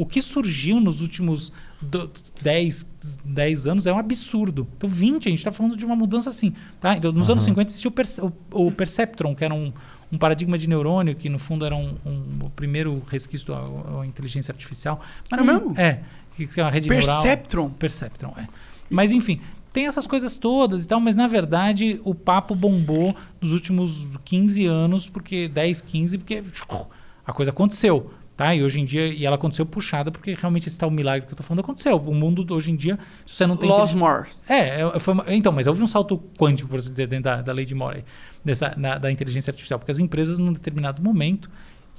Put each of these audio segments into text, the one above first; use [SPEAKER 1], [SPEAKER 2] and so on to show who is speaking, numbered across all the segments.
[SPEAKER 1] O que surgiu nos últimos 10 anos é um absurdo. Então, 20, a gente está falando de uma mudança assim. Tá? Então, nos anos 50 existiu o Perceptron, que era um paradigma de neurônio, que no fundo era o primeiro resquício da inteligência artificial. Mas
[SPEAKER 2] mesmo?
[SPEAKER 1] Que é uma rede
[SPEAKER 2] Perceptron?
[SPEAKER 1] neural. Perceptron, Mas, enfim, tem essas coisas todas e tal, mas, na verdade, o papo bombou nos últimos 15 anos, porque 10, 15, porque a coisa aconteceu. Tá? E hoje em dia, ela aconteceu puxada, porque realmente esse tal milagre que eu tô falando aconteceu. O mundo hoje em dia, se você não tem...
[SPEAKER 2] Lost More.
[SPEAKER 1] Então, mas houve um salto quântico, por assim dizer, dentro da lei de Moore, da inteligência artificial, porque as empresas, num determinado momento,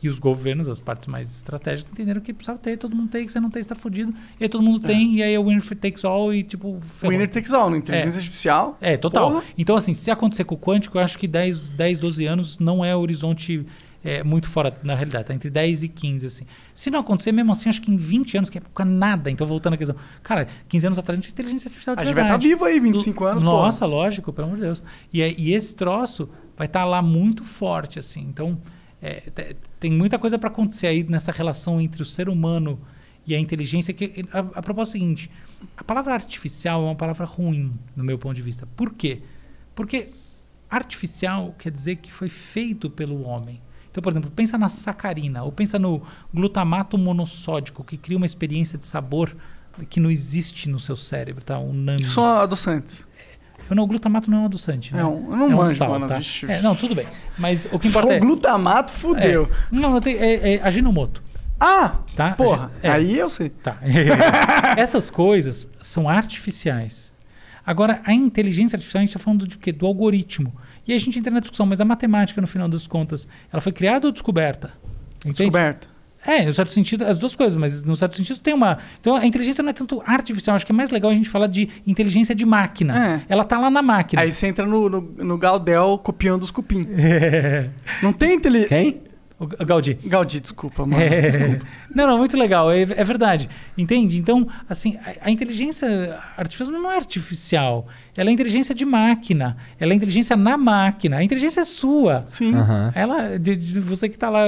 [SPEAKER 1] e os governos, as partes mais estratégicas, entenderam que precisava ter, todo mundo tem, que você não tem, você está fudido, e aí todo mundo tem, e aí é o winner takes all, e tipo...
[SPEAKER 2] Winner takes all, na inteligência artificial.
[SPEAKER 1] Total.
[SPEAKER 2] Porra.
[SPEAKER 1] Então, assim, se acontecer com o quântico, eu acho que 10, 12 anos não é o horizonte... muito fora, na realidade, tá entre 10 e 15, assim. Se não acontecer, mesmo assim, acho que em 20 anos, que é nada. Então, voltando à questão. Cara, 15 anos atrás, a gente tinha inteligência artificial de
[SPEAKER 2] verdade. A gente vai estar vivo aí, 25 anos,
[SPEAKER 1] Nossa, lógico, pelo amor de Deus. E esse troço vai estar lá muito forte, assim. Então, tem muita coisa para acontecer aí nessa relação entre o ser humano e a inteligência. Que a proposta é a seguinte, a palavra artificial é uma palavra ruim, no meu ponto de vista. Por quê? Porque artificial quer dizer que foi feito pelo homem. Então, por exemplo, pensa na sacarina, ou pensa no glutamato monossódico, que cria uma experiência de sabor que não existe no seu cérebro, tá? Um nami.
[SPEAKER 2] Só adoçantes.
[SPEAKER 1] O glutamato não é um adoçante, né?
[SPEAKER 2] Eu não manjo,
[SPEAKER 1] sal,
[SPEAKER 2] mano.
[SPEAKER 1] tá? Não, tudo bem. Mas o que
[SPEAKER 2] Só
[SPEAKER 1] importa
[SPEAKER 2] o glutamato, fudeu.
[SPEAKER 1] Não, é Ajinomoto.
[SPEAKER 2] Tá? Porra, aí eu sei.
[SPEAKER 1] Tá. Essas coisas são artificiais. Agora, a inteligência artificial, a gente está falando de quê? Do algoritmo. E aí a gente entra na discussão, mas a matemática, no final das contas, ela foi criada ou descoberta? Entende?
[SPEAKER 2] Descoberta.
[SPEAKER 1] No certo sentido, as duas coisas, mas no certo sentido tem uma... Então, a inteligência não é tanto artificial, acho que é mais legal a gente falar de inteligência de máquina. Ela tá lá na máquina.
[SPEAKER 2] Aí você entra no Galdel copiando os cupim. Não tem inteligência...
[SPEAKER 1] Quem? O Gaudí.
[SPEAKER 2] Gaudí, desculpa, mano. Desculpa.
[SPEAKER 1] Não, muito legal, é verdade. Entende? Então, assim, a inteligência artificial não é artificial. Ela é inteligência de máquina. Ela é inteligência na máquina. A inteligência é sua.
[SPEAKER 2] Sim.
[SPEAKER 1] Ela, de você que está lá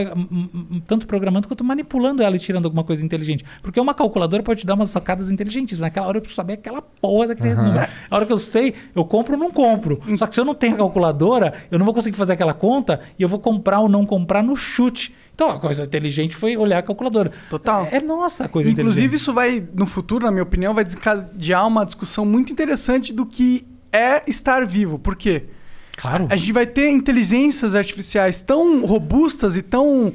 [SPEAKER 1] tanto programando quanto manipulando ela e tirando alguma coisa inteligente. Porque uma calculadora pode te dar umas sacadas inteligentes. Naquela hora eu preciso saber aquela porra daquele número. A hora que eu sei, eu compro ou não compro. Só que se eu não tenho a calculadora, eu não vou conseguir fazer aquela conta e eu vou comprar ou não comprar no chute. Então, a coisa inteligente foi olhar a calculadora.
[SPEAKER 2] Total.
[SPEAKER 1] É nossa a coisa
[SPEAKER 2] Inclusive,
[SPEAKER 1] inteligente.
[SPEAKER 2] isso vai, no futuro, na minha opinião, vai desencadear uma discussão muito interessante do que é estar vivo. Por quê?
[SPEAKER 1] Claro.
[SPEAKER 2] A gente vai ter inteligências artificiais tão robustas e tão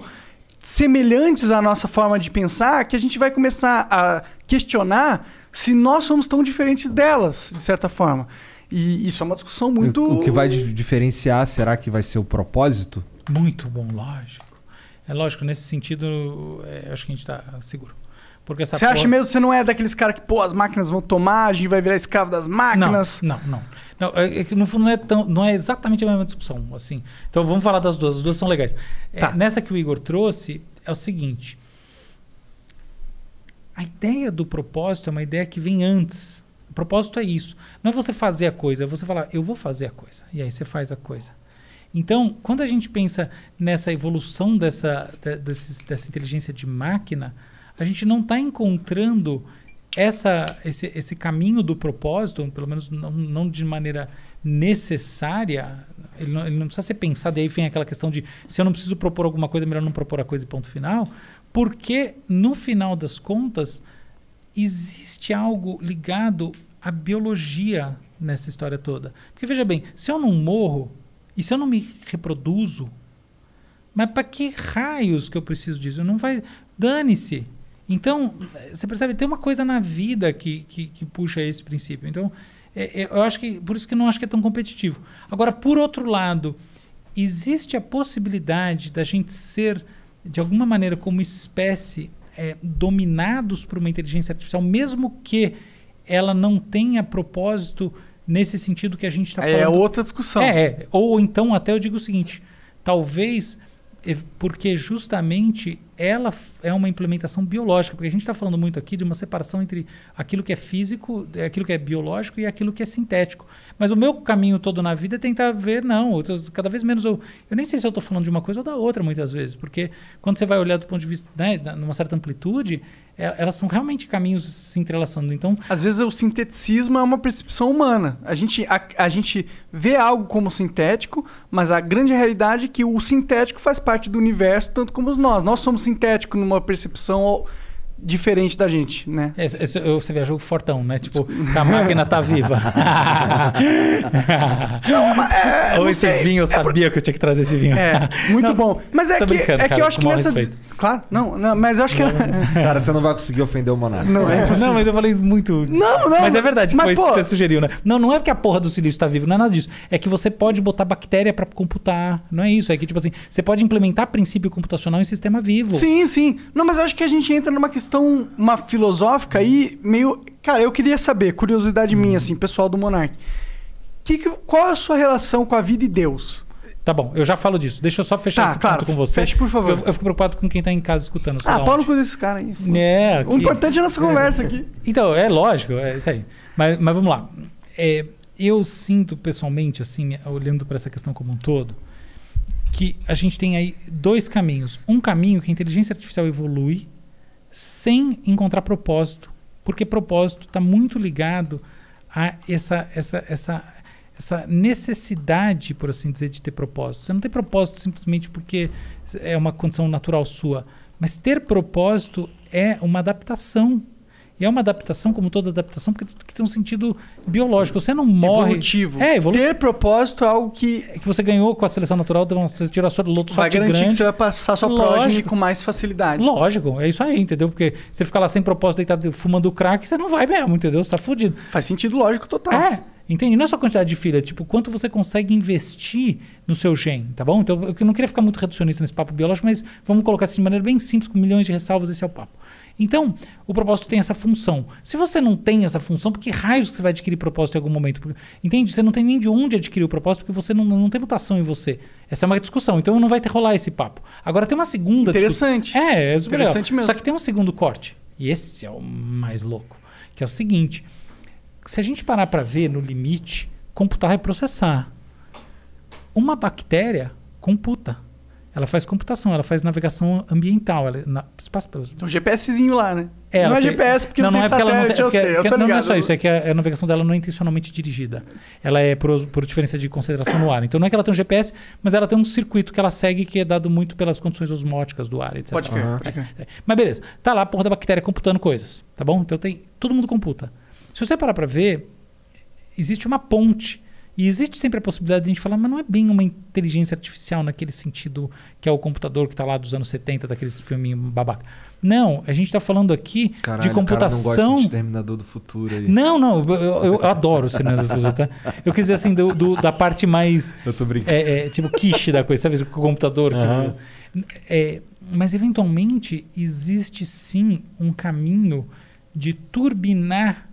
[SPEAKER 2] semelhantes à nossa forma de pensar que a gente vai começar a questionar se nós somos tão diferentes delas, de certa forma. E isso é uma discussão muito...
[SPEAKER 3] O que vai diferenciar, será que vai ser o propósito?
[SPEAKER 1] Muito bom, lógico. É lógico, nesse sentido, acho que a gente está seguro. Porque essa
[SPEAKER 2] você acha mesmo que você não é daqueles caras que, as máquinas vão tomar, a gente vai virar escravo das máquinas?
[SPEAKER 1] Não. No fundo, não é exatamente a mesma discussão. Assim. Então, vamos falar das duas. As duas são legais.
[SPEAKER 2] Tá.
[SPEAKER 1] Nessa que o Igor trouxe, é o seguinte. A ideia do propósito é uma ideia que vem antes. O propósito é isso. Não é você fazer a coisa, é você falar, eu vou fazer a coisa. E aí você faz a coisa. Então, quando a gente pensa nessa evolução dessa inteligência de máquina, a gente não está encontrando esse caminho do propósito, pelo menos não de maneira necessária. Ele não precisa ser pensado. E aí vem aquela questão de se eu não preciso propor alguma coisa, é melhor não propor a coisa e ponto final. Porque, no final das contas, existe algo ligado à biologia nessa história toda. Porque, veja bem, se eu não morro, e se eu não me reproduzo, mas para que raios que eu preciso disso? Não vai... Dane-se. Então, você percebe, tem uma coisa na vida que puxa esse princípio. Então, eu acho que... Por isso que eu não acho que é tão competitivo. Agora, por outro lado, existe a possibilidade da gente ser, de alguma maneira, como espécie, dominados por uma inteligência artificial, mesmo que ela não tenha propósito... Nesse sentido que a gente está falando...
[SPEAKER 2] É outra discussão.
[SPEAKER 1] Ou então até eu digo o seguinte, talvez porque justamente ela é uma implementação biológica, porque a gente está falando muito aqui de uma separação entre aquilo que é físico, aquilo que é biológico e aquilo que é sintético. Mas o meu caminho todo na vida é tentar ver, cada vez menos eu nem sei se eu estou falando de uma coisa ou da outra muitas vezes, porque quando você vai olhar do ponto de vista, né, numa certa amplitude, elas são realmente caminhos se entrelaçando. Então,
[SPEAKER 2] às vezes o sinteticismo é uma percepção humana. A gente vê algo como sintético, mas a grande realidade é que o sintético faz parte do universo, tanto como nós. Nós somos sintéticos numa percepção diferente da gente, né?
[SPEAKER 1] Você viajou fortão, né? Tipo, a máquina tá viva. Ou esse vinho, eu sabia que eu tinha que trazer esse vinho.
[SPEAKER 2] Muito bom. Mas que eu acho que nessa... Claro, mas eu acho que...
[SPEAKER 3] Cara, você não vai conseguir ofender o Monarca.
[SPEAKER 2] Não, é impossível.
[SPEAKER 1] Não, mas eu falei isso muito...
[SPEAKER 2] Não.
[SPEAKER 1] Mas é verdade que foi isso que você sugeriu, né? Não é porque a porra do silício tá vivo, não é nada disso. É que você pode botar bactéria pra computar. Não é isso. É que, tipo assim, você pode implementar princípio computacional em sistema vivo.
[SPEAKER 2] Sim. Não, mas eu acho que a gente entra numa questão filosófica aí, meio... Cara, eu queria saber, curiosidade minha, assim, pessoal do Monark. Qual é a sua relação com a vida e Deus?
[SPEAKER 1] Tá bom, eu já falo disso. Deixa eu só fechar esse ponto com você.
[SPEAKER 2] Feche, por favor.
[SPEAKER 1] Eu fico preocupado com quem tá em casa escutando.
[SPEAKER 2] Pau no cu desses caras aí. O importante é a nossa conversa aqui.
[SPEAKER 1] Então, é lógico, é isso aí. Mas vamos lá. Eu sinto pessoalmente, assim, olhando para essa questão como um todo, que a gente tem aí dois caminhos. Um caminho que a inteligência artificial evolui sem encontrar propósito, porque propósito está muito ligado a essa necessidade, por assim dizer, de ter propósito. Você não tem propósito simplesmente porque é uma condição natural sua, mas ter propósito é uma adaptação. E é uma adaptação, como toda adaptação, porque tem um sentido biológico. Você não morre...
[SPEAKER 2] Evolutivo. Ter propósito é algo que
[SPEAKER 1] você ganhou com a seleção natural, então você tirou a sua loto
[SPEAKER 2] vai garantir
[SPEAKER 1] grande.
[SPEAKER 2] Que você vai passar a sua prógene com mais facilidade.
[SPEAKER 1] Lógico, é isso aí, entendeu? Porque você ficar lá sem propósito, deitado fumando crack, você não vai mesmo, entendeu? Você tá fudido.
[SPEAKER 2] Faz sentido lógico total.
[SPEAKER 1] Entende? Não é só a quantidade de filha, tipo, quanto você consegue investir no seu gene, tá bom? Então, eu não queria ficar muito reducionista nesse papo biológico, mas vamos colocar assim de maneira bem simples, com milhões de ressalvas, esse é o papo. Então, o propósito tem essa função. Se você não tem essa função, por que raios que você vai adquirir propósito em algum momento? Porque, entende? Você não tem nem de onde adquirir o propósito, porque você não tem mutação em você. Essa é uma discussão, então não vai rolar esse papo. Agora tem uma segunda
[SPEAKER 2] Interessante.
[SPEAKER 1] discussão. É super
[SPEAKER 2] interessante
[SPEAKER 1] legal.
[SPEAKER 2] mesmo.
[SPEAKER 1] Só que tem um segundo corte, e esse é o mais louco, que é o seguinte: se a gente parar para ver no limite, computar é processar. Uma bactéria computa. Ela faz computação, ela faz navegação ambiental.
[SPEAKER 2] Um GPSzinho lá, né?
[SPEAKER 1] Não
[SPEAKER 2] é GPS porque não tem satélite, eu sei.
[SPEAKER 1] Não é só isso, é que a navegação dela não é intencionalmente dirigida. Ela é por diferença de concentração no ar. Então não é que ela tem um GPS, mas ela tem um circuito que ela segue que é dado muito pelas condições osmóticas do ar, etc.
[SPEAKER 2] Pode crer.
[SPEAKER 1] Mas beleza, tá lá a porra da bactéria computando coisas, tá bom? Então todo mundo computa. Se você parar para ver, existe uma ponte. E existe sempre a possibilidade de a gente falar, mas não é bem uma inteligência artificial naquele sentido que é o computador que está lá dos anos 70, daqueles filminhos babaca. Não, a gente está falando aqui de computação...
[SPEAKER 3] Cara, não gosta de Exterminador do Futuro. Ali.
[SPEAKER 1] Não, eu adoro o Exterminador do Futuro, tá? Eu quis dizer assim, da parte mais...
[SPEAKER 3] Eu tô brincando.
[SPEAKER 1] Tipo quiche da coisa, sabe? O computador. Mas eventualmente existe sim um caminho de turbinar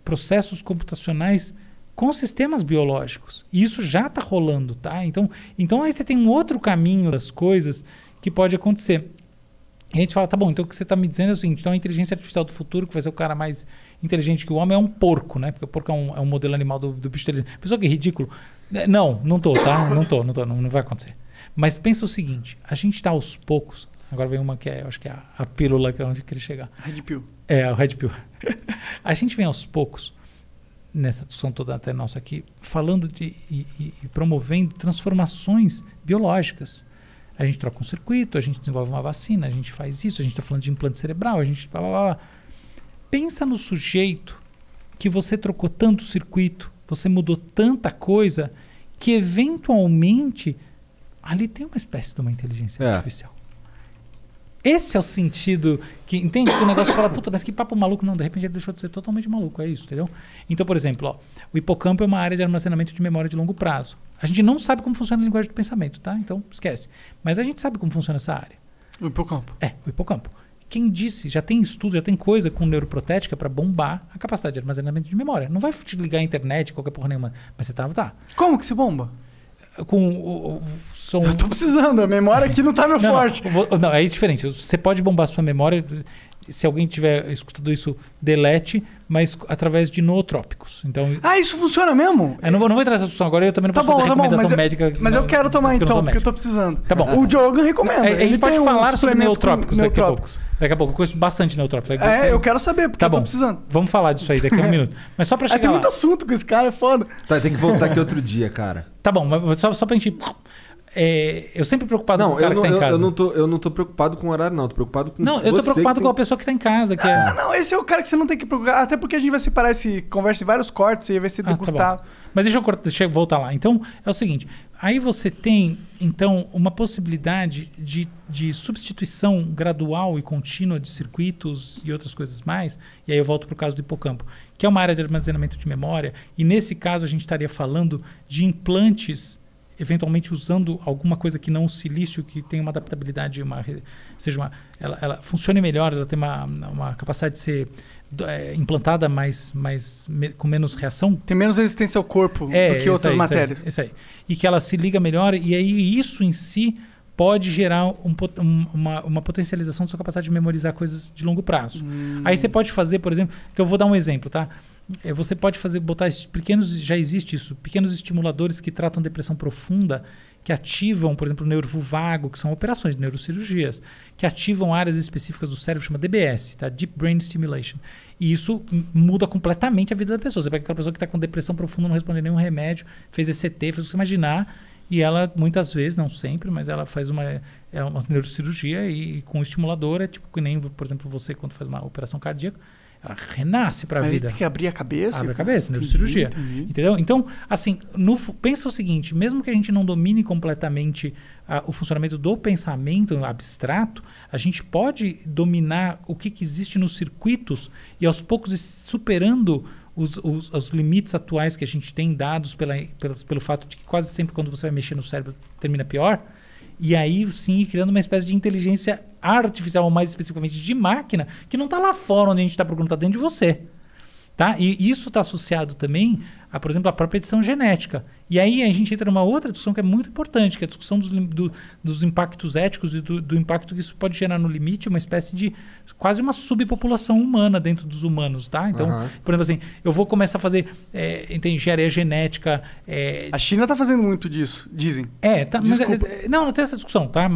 [SPEAKER 1] processos computacionais com sistemas biológicos. E isso já está rolando, tá? Então aí você tem um outro caminho das coisas que pode acontecer. E a gente fala, tá bom, então o que você está me dizendo é o seguinte, então a inteligência artificial do futuro, que vai ser o cara mais inteligente que o homem, é um porco, né? Porque o porco é um modelo animal do bicho inteligente. Pessoal, que ridículo. Não tô, tá? Não vai acontecer. Mas pensa o seguinte, a gente está aos poucos, agora vem uma que eu acho que é a pílula que é onde eu queria chegar.
[SPEAKER 2] Red Pill.
[SPEAKER 1] O Red Pill. A gente vem aos poucos, nessa discussão toda até nossa aqui, falando e promovendo transformações biológicas. A gente troca um circuito, a gente desenvolve uma vacina, a gente faz isso, a gente está falando de implante cerebral, a gente... Pensa no sujeito que você trocou tanto circuito, você mudou tanta coisa, que eventualmente ali tem uma espécie de uma inteligência artificial. Esse é o sentido que... Entende que o negócio fala, puta, mas que papo maluco. Não, de repente ele deixou de ser totalmente maluco. É isso, entendeu? Então, por exemplo, o hipocampo é uma área de armazenamento de memória de longo prazo. A gente não sabe como funciona a linguagem do pensamento, tá? Então, esquece. Mas a gente sabe como funciona essa área.
[SPEAKER 2] O hipocampo.
[SPEAKER 1] O hipocampo. Quem disse, já tem estudo, já tem coisa com neuroprotética para bombar a capacidade de armazenamento de memória. Não vai te ligar à internet, qualquer porra nenhuma. Mas você tá.
[SPEAKER 2] Como que se bomba?
[SPEAKER 1] São...
[SPEAKER 2] Eu tô precisando, a memória aqui não tá meu forte.
[SPEAKER 1] Não, é diferente. Você pode bombar sua memória, se alguém tiver escutado isso, delete, mas através de nootrópicos. Então,
[SPEAKER 2] isso funciona mesmo?
[SPEAKER 1] Eu não vou entrar nessa discussão agora, eu também não posso fazer recomendação médica.
[SPEAKER 2] Mas eu quero tomar então, porque eu tô precisando.
[SPEAKER 1] Tá bom.
[SPEAKER 2] O Diogo recomenda.
[SPEAKER 1] A gente pode falar sobre neotrópicos daqui a pouco. Daqui a pouco, eu conheço bastante neotrópicos.
[SPEAKER 2] Eu quero saber, porque eu tô precisando.
[SPEAKER 1] Vamos falar disso aí daqui a um minuto. Mas só pra chegar
[SPEAKER 2] tem
[SPEAKER 1] lá.
[SPEAKER 2] muito assunto com esse cara, é foda.
[SPEAKER 3] Tá, tem que voltar aqui outro dia, cara.
[SPEAKER 1] Tá bom, mas só pra gente... eu sempre preocupado com o cara que tá em casa.
[SPEAKER 3] Eu não tô preocupado com o horário, não. Tô preocupado com
[SPEAKER 1] eu tô preocupado com a pessoa que tá em casa.
[SPEAKER 2] Não, esse é o cara que você não tem que preocupar. Até porque a gente vai separar esse conversa em vários cortes e vai ser degustado.
[SPEAKER 1] Tá, mas deixa eu voltar lá. Então, é o seguinte. Aí você tem, então, uma possibilidade de substituição gradual e contínua de circuitos e outras coisas mais. E aí eu volto para o caso do hipocampo, que é uma área de armazenamento de memória. E nesse caso a gente estaria falando de implantes eventualmente usando alguma coisa que não o silício, que tem uma adaptabilidade, ela funcione melhor, ela tem uma capacidade de ser implantada com menos reação.
[SPEAKER 2] Tem menos resistência ao corpo do que outras matérias.
[SPEAKER 1] Isso aí. E que ela se liga melhor, e aí isso em si pode gerar uma potencialização da sua capacidade de memorizar coisas de longo prazo. Aí você pode fazer, por exemplo... Então eu vou dar um exemplo, tá? Você pode botar já existe isso, pequenos estimuladores que tratam depressão profunda, que ativam, por exemplo, o nervo vago, que são operações de neurocirurgias, que ativam áreas específicas do cérebro, chama DBS, tá? Deep Brain Stimulation. E isso muda completamente a vida da pessoa. Você pega aquela pessoa que está com depressão profunda, não responde nenhum remédio, fez ECT, fez o que você imaginar, e ela, muitas vezes, não sempre, mas ela faz uma neurocirurgia e com estimulador, tipo que nem, por exemplo, você quando faz uma operação cardíaca, ela renasce para a vida.
[SPEAKER 2] Tem que abrir a cabeça.
[SPEAKER 1] Abre a cabeça, neurocirurgia. Entendeu? Então, assim, pensa o seguinte, mesmo que a gente não domine completamente o funcionamento do pensamento abstrato, a gente pode dominar o que existe nos circuitos e aos poucos ir superando os limites atuais que a gente tem dados pelo fato de que quase sempre quando você vai mexer no cérebro termina pior. E aí, sim, criando uma espécie de inteligência artificial, ou mais especificamente de máquina, que não está lá fora onde a gente está procurando, está dentro de você. Tá? E isso está associado também a, por exemplo, a própria edição genética. E aí a gente entra numa outra discussão que é muito importante, que é a discussão dos impactos éticos e do impacto que isso pode gerar no limite, uma espécie de quase uma subpopulação humana dentro dos humanos. Tá? Então, por exemplo, assim, eu vou começar a fazer engenharia genética.
[SPEAKER 2] A China está fazendo muito disso, dizem.
[SPEAKER 1] Tá, mas não tem essa discussão, tá?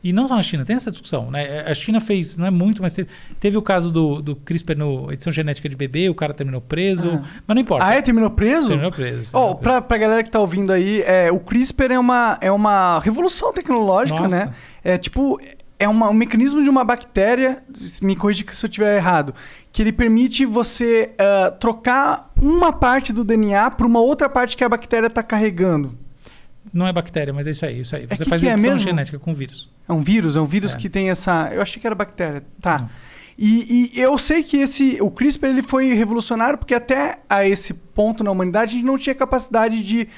[SPEAKER 1] E não só na China, tem essa discussão. Né? A China fez, não é muito, mas teve o caso do CRISPR no edição genética de bebê, o cara terminou preso, mas não importa.
[SPEAKER 2] Terminou preso?
[SPEAKER 1] Terminou preso.
[SPEAKER 2] Pra galera que tá ouvindo aí, o CRISPR é uma revolução tecnológica,
[SPEAKER 1] Nossa.
[SPEAKER 2] né? É um mecanismo de uma bactéria, me corrija se eu estiver errado, que ele permite você trocar uma parte do DNA para uma outra parte que a bactéria está carregando.
[SPEAKER 1] Não é bactéria, mas é isso aí. Você faz edição genética com vírus.
[SPEAKER 2] É um vírus que tem essa... Eu achei que era bactéria. Tá. E eu sei que o CRISPR ele foi revolucionário porque até a esse ponto na humanidade a gente não tinha capacidade de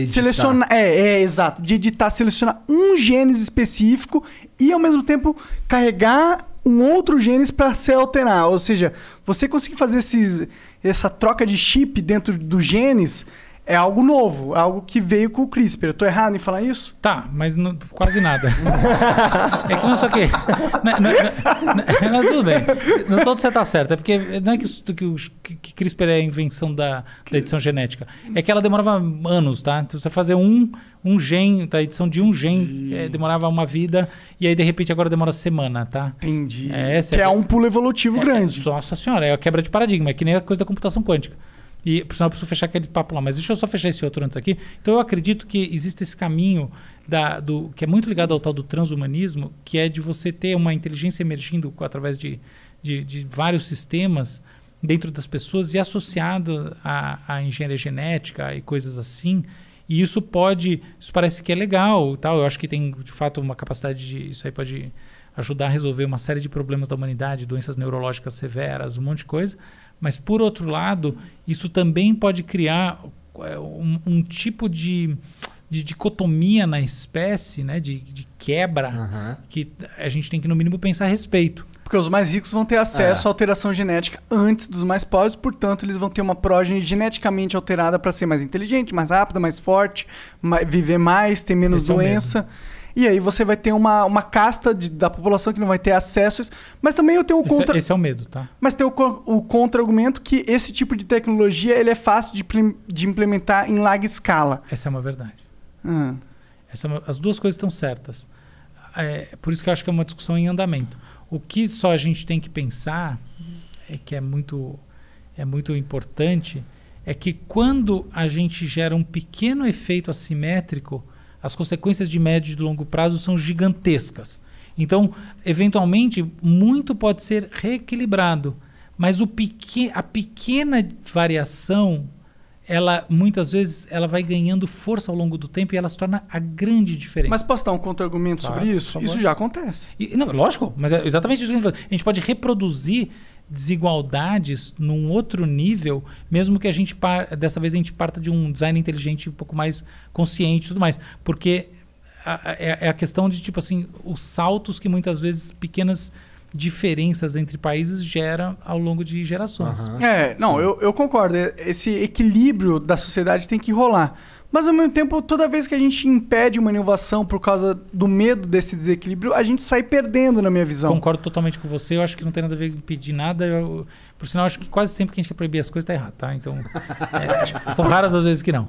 [SPEAKER 2] selecionar... exato. De editar, selecionar um gene específico e ao mesmo tempo carregar um outro gene para se alterar. Ou seja, você conseguir fazer essa troca de chip dentro dos genes... É algo novo, algo que veio com o CRISPR. Eu tô errado em falar isso?
[SPEAKER 1] Tá, mas quase nada. É que não sei o quê. Não, tudo bem. No todo você tá certo. É porque não é que CRISPR é a invenção da edição genética. É que ela demorava anos, tá? Então, você fazer um gene, tá? A edição de um gene demorava uma vida e aí de repente agora demora semana, tá?
[SPEAKER 2] Entendi. Que é um pulo evolutivo grande.
[SPEAKER 1] Nossa senhora, é a quebra de paradigma. É que nem a coisa da computação quântica. E por sinal eu preciso fechar aquele papo lá, mas deixa eu só fechar esse outro antes aqui. Então eu acredito que existe esse caminho que é muito ligado ao tal do transhumanismo, que é de você ter uma inteligência emergindo através de vários sistemas dentro das pessoas e associado à engenharia genética e coisas assim. E isso parece que é legal, tal. Eu acho que tem de fato uma capacidade isso aí pode ajudar a resolver uma série de problemas da humanidade, doenças neurológicas severas, um monte de coisa. Mas, por outro lado, isso também pode criar um tipo de dicotomia na espécie, né? de quebra, que a gente tem que, no mínimo, pensar a respeito.
[SPEAKER 2] Porque os mais ricos vão ter acesso à alteração genética antes dos mais pobres, portanto, eles vão ter uma prógene geneticamente alterada para ser mais inteligente, mais rápida, mais forte, viver mais, ter menos doença. E aí você vai ter uma casta da população que não vai ter acesso a isso. Mas também eu tenho
[SPEAKER 1] Esse é o medo, tá?
[SPEAKER 2] Mas tem o contra-argumento que esse tipo de tecnologia ele é fácil de implementar em larga escala.
[SPEAKER 1] Essa é uma verdade. As duas coisas estão certas. Por isso que eu acho que é uma discussão em andamento. O que só a gente tem que pensar, que é muito importante, é que quando a gente gera um pequeno efeito assimétrico, as consequências de médio e de longo prazo são gigantescas. Então, eventualmente, muito pode ser reequilibrado, mas a pequena variação, muitas vezes ela vai ganhando força ao longo do tempo e ela se torna a grande diferença.
[SPEAKER 2] Mas posso dar um contra-argumento sobre isso? Isso já acontece.
[SPEAKER 1] Não, lógico, mas é exatamente isso que a gente falou. A gente pode reproduzir desigualdades num outro nível, mesmo que dessa vez a gente parta de um design inteligente um pouco mais consciente e tudo mais. Porque é a questão de, tipo assim, os saltos que muitas vezes pequenas diferenças entre países geram ao longo de gerações.
[SPEAKER 2] Eu concordo. Esse equilíbrio da sociedade tem que rolar. Mas, ao mesmo tempo, toda vez que a gente impede uma inovação por causa do medo desse desequilíbrio, a gente sai perdendo, na minha visão.
[SPEAKER 1] Concordo totalmente com você. Eu acho que não tem nada a ver com impedir nada. Por sinal, acho que quase sempre que a gente quer proibir as coisas está errado, tá? Então, são raras as vezes que não.